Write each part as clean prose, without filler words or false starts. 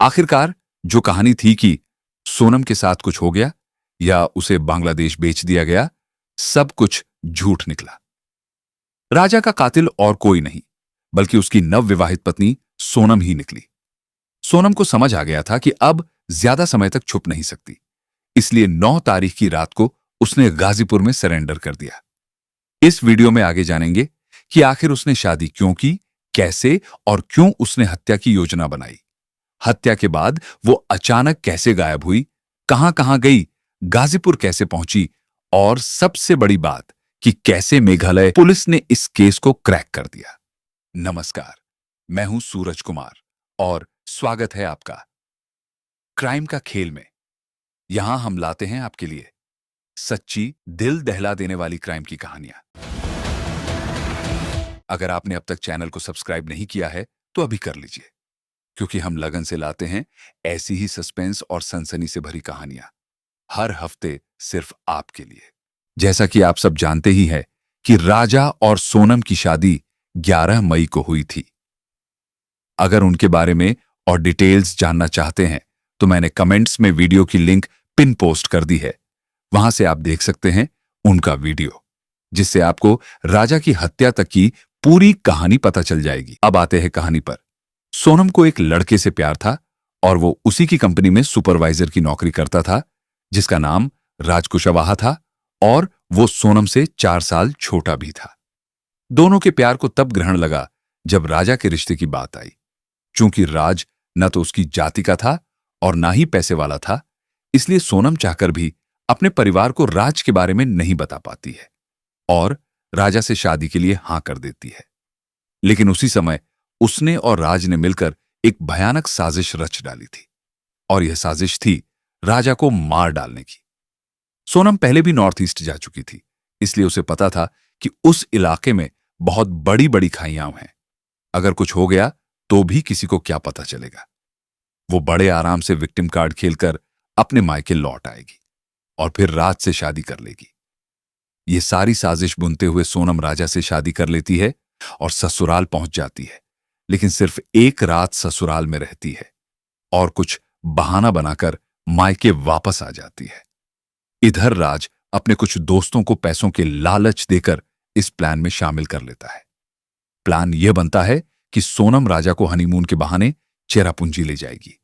आखिरकार जो कहानी थी कि सोनम के साथ कुछ हो गया या उसे बांग्लादेश बेच दिया गया, सब कुछ झूठ निकला। राजा का कातिल और कोई नहीं बल्कि उसकी नवविवाहित पत्नी सोनम ही निकली। सोनम को समझ आ गया था कि अब ज्यादा समय तक छुप नहीं सकती, इसलिए 9 तारीख की रात को उसने गाजीपुर में सरेंडर कर दिया। इस वीडियो में आगे जानेंगे कि आखिर उसने शादी क्यों की, कैसे और क्यों उसने हत्या की योजना बनाई। हत्या के बाद वो अचानक कैसे गायब हुई, कहां गई, गाजीपुर कैसे पहुंची और सबसे बड़ी बात कि कैसे मेघालय पुलिस ने इस केस को क्रैक कर दिया। नमस्कार, मैं हूं सूरज कुमार और स्वागत है आपका क्राइम का खेल में। यहां हम लाते हैं आपके लिए सच्ची, दिल दहला देने वाली क्राइम की कहानियां। अगर आपने अब तक चैनल को सब्सक्राइब नहीं किया है तो अभी कर लीजिए, क्योंकि हम लगन से लाते हैं ऐसी ही सस्पेंस और सनसनी से भरी कहानियां हर हफ्ते सिर्फ आपके लिए। जैसा कि आप सब जानते ही हैं कि राजा और सोनम की शादी 11 मई को हुई थी। अगर उनके बारे में और डिटेल्स जानना चाहते हैं तो मैंने कमेंट्स में वीडियो की लिंक पिन पोस्ट कर दी है, वहां से आप देख सकते हैं उनका वीडियो, जिससे आपको राजा की हत्या तक की पूरी कहानी पता चल जाएगी। अब आते हैं कहानी पर। सोनम को एक लड़के से प्यार था और वो उसी की कंपनी में सुपरवाइजर की नौकरी करता था, जिसका नाम राज कुशवाहा था और वो सोनम से 4 साल छोटा भी था। दोनों के प्यार को तब ग्रहण लगा जब राजा के रिश्ते की बात आई। चूंकि राज न तो उसकी जाति का था और ना ही पैसे वाला था, इसलिए सोनम चाहकर भी अपने परिवार को राज के बारे में नहीं बता पाती है और राजा से शादी के लिए हां कर देती है। लेकिन उसी समय उसने और राज ने मिलकर एक भयानक साजिश रच डाली थी और यह साजिश थी राजा को मार डालने की। सोनम पहले भी नॉर्थ ईस्ट जा चुकी थी, इसलिए उसे पता था कि उस इलाके में बहुत बड़ी बड़ी खाइयां हैं। अगर कुछ हो गया तो भी किसी को क्या पता चलेगा। वो बड़े आराम से विक्टिम कार्ड खेलकर अपने मायके लौट आएगी और फिर राज से शादी कर लेगी। ये सारी साजिश बुनते हुए सोनम राजा से शादी कर लेती है और ससुराल पहुंच जाती है, लेकिन सिर्फ एक रात ससुराल में रहती है और कुछ बहाना बनाकर मायके वापस आ जाती है। इधर राज अपने कुछ दोस्तों को पैसों के लालच देकर इस प्लान में शामिल कर लेता है। प्लान यह बनता है कि सोनम राजा को हनीमून के बहाने चेरापूंजी ले जाएगी।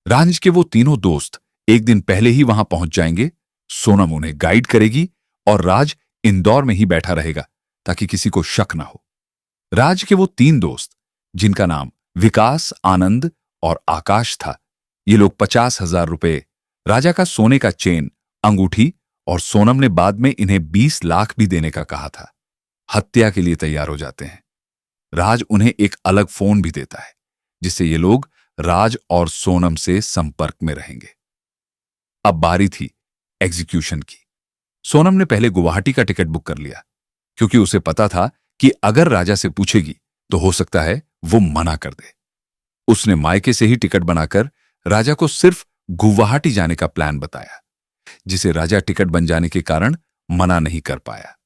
राज के वो तीनों दोस्त एक दिन पहले ही वहां पहुंच जाएंगे। सोनम उन्हें गाइड करेगी और राज इंदौर में ही बैठा रहेगा ताकि किसी को शक ना हो। राज के वो 3 दोस्त, जिनका नाम विकास, आनंद और आकाश था, ये लोग 50,000 रुपए, राजा का सोने का चेन, अंगूठी और सोनम ने बाद में इन्हें 20 लाख भी देने का कहा था, हत्या के लिए तैयार हो जाते हैं। राज उन्हें एक अलग फोन भी देता है, जिससे ये लोग राज और सोनम से संपर्क में रहेंगे। अब बारी थी एग्जीक्यूशन की। सोनम ने पहले गुवाहाटी का टिकट बुक कर लिया, क्योंकि उसे पता था कि अगर राजा से पूछेगी तो हो सकता है वो मना कर दे। उसने मायके से ही टिकट बनाकर राजा को सिर्फ गुवाहाटी जाने का प्लान बताया, जिसे राजा टिकट बन जाने के कारण मना नहीं कर पाया।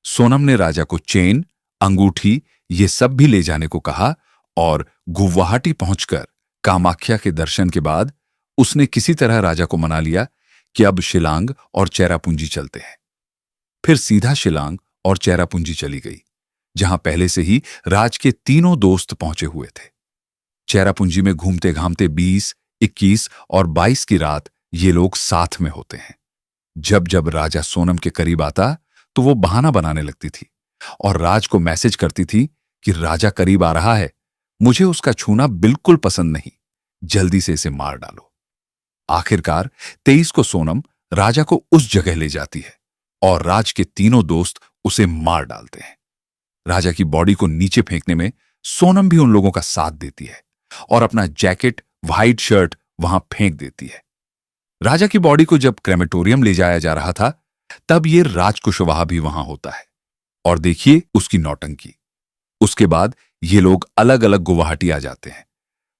सोनम ने राजा को चेन, अंगूठी ये सब भी ले जाने को कहा और गुवाहाटी पहुंचकर कामाख्या के दर्शन के बाद उसने किसी तरह राजा को मना लिया कि अब शिलांग और चेरापूंजी चलते हैं। फिर सीधा शिलांग और चेरापूंजी चली गई, जहां पहले से ही राज के तीनों दोस्त पहुंचे हुए थे। चेरापूंजी में घूमते घामते 20, 21 और 22 की रात ये लोग साथ में होते हैं। जब जब राजा सोनम के करीब आता तो वो बहाना बनाने लगती थी और राज को मैसेज करती थी कि राजा करीब आ रहा है, मुझे उसका छूना बिल्कुल पसंद नहीं, जल्दी से इसे मार डालो। आखिरकार 23 को सोनम राजा को उस जगह ले जाती है और राज के तीनों दोस्त उसे मार डालते हैं। राजा की बॉडी को नीचे फेंकने में सोनम भी उन लोगों का साथ देती है और अपना जैकेट, व्हाइट शर्ट वहां फेंक देती है। राजा की बॉडी को जब क्रेमेटोरियम ले जाया जा रहा था, तब ये राज कुशवाहा भी वहां होता है और देखिए उसकी नौटंकी। उसके बाद ये लोग अलग अलग गुवाहाटी आ जाते हैं।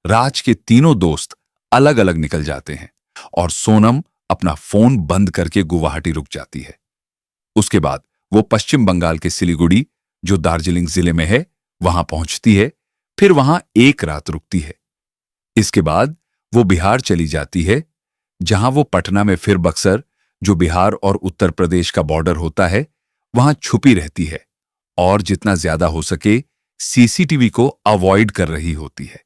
राज के तीनों दोस्त अलग अलग निकल जाते हैं और सोनम अपना फोन बंद करके गुवाहाटी रुक जाती है। उसके बाद वो पश्चिम बंगाल के सिलीगुड़ी, जो दार्जिलिंग जिले में है, वहां पहुंचती है। फिर वहां एक रात रुकती है। इसके बाद वो बिहार चली जाती है, जहां वो पटना में फिर बक्सर, जो बिहार और उत्तर प्रदेश का बॉर्डर होता है, वहां छुपी रहती है और जितना ज्यादा हो सके सीसीटीवी को अवॉइड कर रही होती है।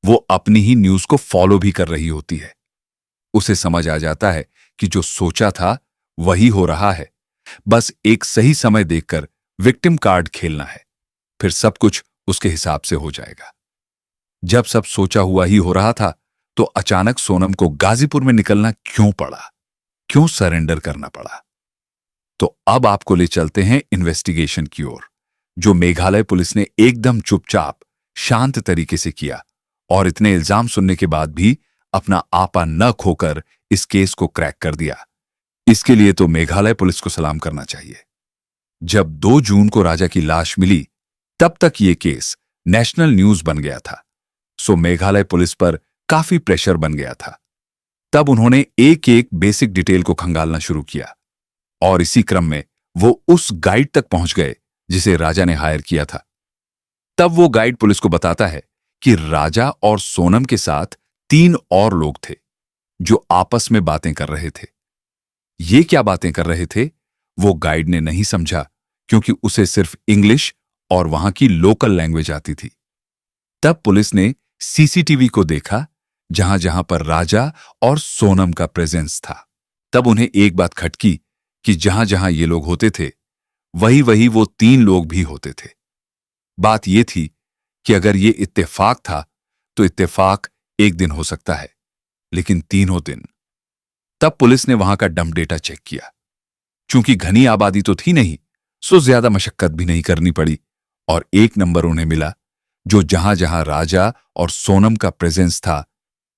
वो अपनी ही न्यूज को फॉलो भी कर रही होती है। उसे समझ आ जाता है कि जो सोचा था वही हो रहा है, बस एक सही समय देखकर विक्टिम कार्ड खेलना है, फिर सब कुछ उसके हिसाब से हो जाएगा। जब सब सोचा हुआ ही हो रहा था तो अचानक सोनम को गाजीपुर में निकलना क्यों पड़ा, क्यों सरेंडर करना पड़ा? तो अब आपको ले चलते हैं इन्वेस्टिगेशन की ओर, जो मेघालय पुलिस ने एकदम चुपचाप शांत तरीके से किया और इतने इल्जाम सुनने के बाद भी अपना आपा न खोकर इस केस को क्रैक कर दिया। इसके लिए तो मेघालय पुलिस को सलाम करना चाहिए। जब 2 जून को राजा की लाश मिली, तब तक ये केस नेशनल न्यूज बन गया था, सो मेघालय पुलिस पर काफी प्रेशर बन गया था। तब उन्होंने एक एक बेसिक डिटेल को खंगालना शुरू किया और इसी क्रम में वो उस गाइड तक पहुंच गए जिसे राजा ने हायर किया था। तब वो गाइड पुलिस को बताता है कि राजा और सोनम के साथ 3 और लोग थे जो आपस में बातें कर रहे थे। ये क्या बातें कर रहे थे वो गाइड ने नहीं समझा, क्योंकि उसे सिर्फ इंग्लिश और वहां की लोकल लैंग्वेज आती थी। तब पुलिस ने सीसीटीवी को देखा जहां जहां पर राजा और सोनम का प्रेजेंस था। तब उन्हें एक बात खटकी कि जहां जहां ये लोग होते थे वही वही वो 3 लोग भी होते थे। बात यह थी कि अगर ये इत्तेफाक था तो इत्तेफाक एक दिन हो सकता है, लेकिन 3 दिन। तब पुलिस ने वहां का डंप डेटा चेक किया। चूंकि घनी आबादी तो थी नहीं, सो ज्यादा मशक्कत भी नहीं करनी पड़ी और एक नंबर उन्हें मिला जो जहां जहां राजा और सोनम का प्रेजेंस था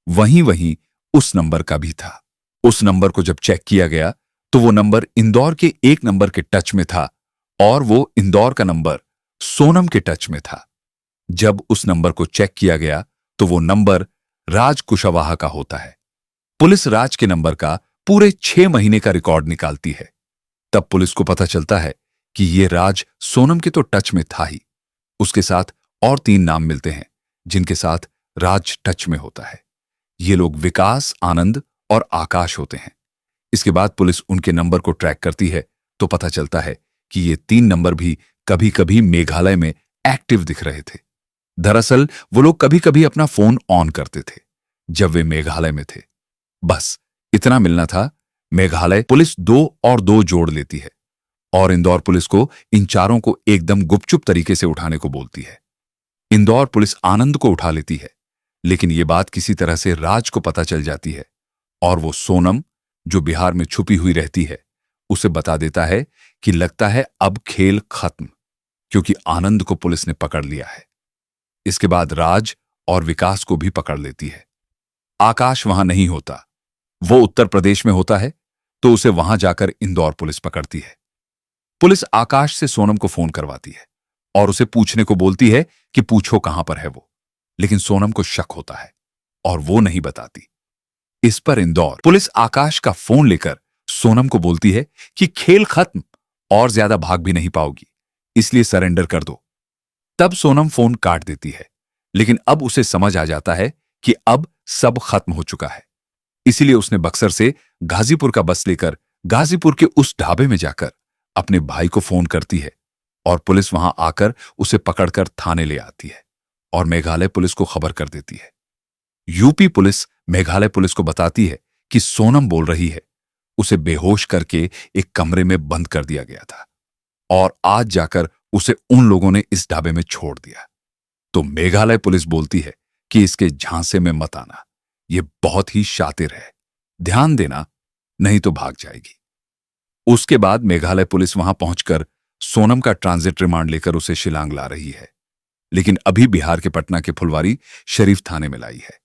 वहीं वहीं उस नंबर का भी था। उस नंबर को जब चेक किया गया तो वो नंबर इंदौर के एक नंबर के टच में था और वो इंदौर का नंबर सोनम के टच में था। जब उस नंबर को चेक किया गया तो वो नंबर राज कुशवाहा का होता है। पुलिस राज के नंबर का पूरे 6 महीने का रिकॉर्ड निकालती है। तब पुलिस को पता चलता है कि ये राज सोनम के तो टच में था ही, उसके साथ और 3 नाम मिलते हैं जिनके साथ राज टच में होता है। ये लोग विकास, आनंद और आकाश होते हैं। इसके बाद पुलिस उनके नंबर को ट्रैक करती है तो पता चलता है कि ये 3 नंबर भी कभी कभी मेघालय में एक्टिव दिख रहे थे। दरअसल वो लोग कभी कभी अपना फोन ऑन करते थे जब वे मेघालय में थे। बस इतना मिलना था। मेघालय पुलिस 2 और 2 जोड़ लेती है और इंदौर पुलिस को इन चारों को एकदम गुपचुप तरीके से उठाने को बोलती है। इंदौर पुलिस आनंद को उठा लेती है, लेकिन यह बात किसी तरह से राज को पता चल जाती है और वो सोनम, जो बिहार में छुपी हुई रहती है, उसे बता देता है कि लगता है अब खेल खत्म, क्योंकि आनंद को पुलिस ने पकड़ लिया है। इसके बाद राज और विकास को भी पकड़ लेती है। आकाश वहां नहीं होता, वो उत्तर प्रदेश में होता है, तो उसे वहां जाकर इंदौर पुलिस पकड़ती है। पुलिस आकाश से सोनम को फोन करवाती है और उसे पूछने को बोलती है कि पूछो कहां पर है वो, लेकिन सोनम को शक होता है और वो नहीं बताती। इस पर इंदौर पुलिस आकाश का फोन लेकर सोनम को बोलती है कि खेल खत्म और ज्यादा भाग भी नहीं पाओगी, इसलिए सरेंडर कर दो। तब सोनम फोन काट देती है, लेकिन अब उसे समझ आ जाता है कि अब सब खत्म हो चुका है। इसीलिए उसने बक्सर से गाजीपुर का बस लेकर गाजीपुर के उस ढाबे में जाकर अपने भाई को फोन करती है और पुलिस वहां आकर उसे पकड़कर थाने ले आती है और मेघालय पुलिस को खबर कर देती है। यूपी पुलिस मेघालय पुलिस को बताती है कि सोनम बोल रही है उसे बेहोश करके एक कमरे में बंद कर दिया गया था और आज जाकर उसे उन लोगों ने इस ढाबे में छोड़ दिया। तो मेघालय पुलिस बोलती है कि इसके झांसे में मत आना, ये बहुत ही शातिर है, ध्यान देना नहीं तो भाग जाएगी। उसके बाद मेघालय पुलिस वहां पहुंचकर सोनम का ट्रांजिट रिमांड लेकर उसे शिलांग ला रही है, लेकिन अभी बिहार के पटना के फुलवारी शरीफ थाने में लाई है।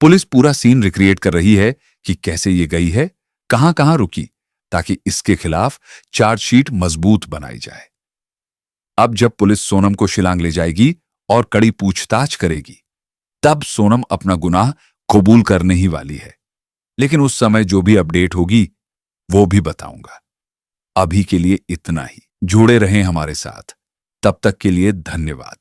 पुलिस पूरा सीन रिक्रिएट कर रही है कि कैसे ये गई है, कहां कहां रुकी, ताकि इसके खिलाफ चार्जशीट मजबूत बनाई जाए। अब जब पुलिस सोनम को शिलांग ले जाएगी और कड़ी पूछताछ करेगी, तब सोनम अपना गुनाह कबूल करने ही वाली है। लेकिन उस समय जो भी अपडेट होगी वो भी बताऊंगा। अभी के लिए इतना ही। जुड़े रहें हमारे साथ, तब तक के लिए धन्यवाद।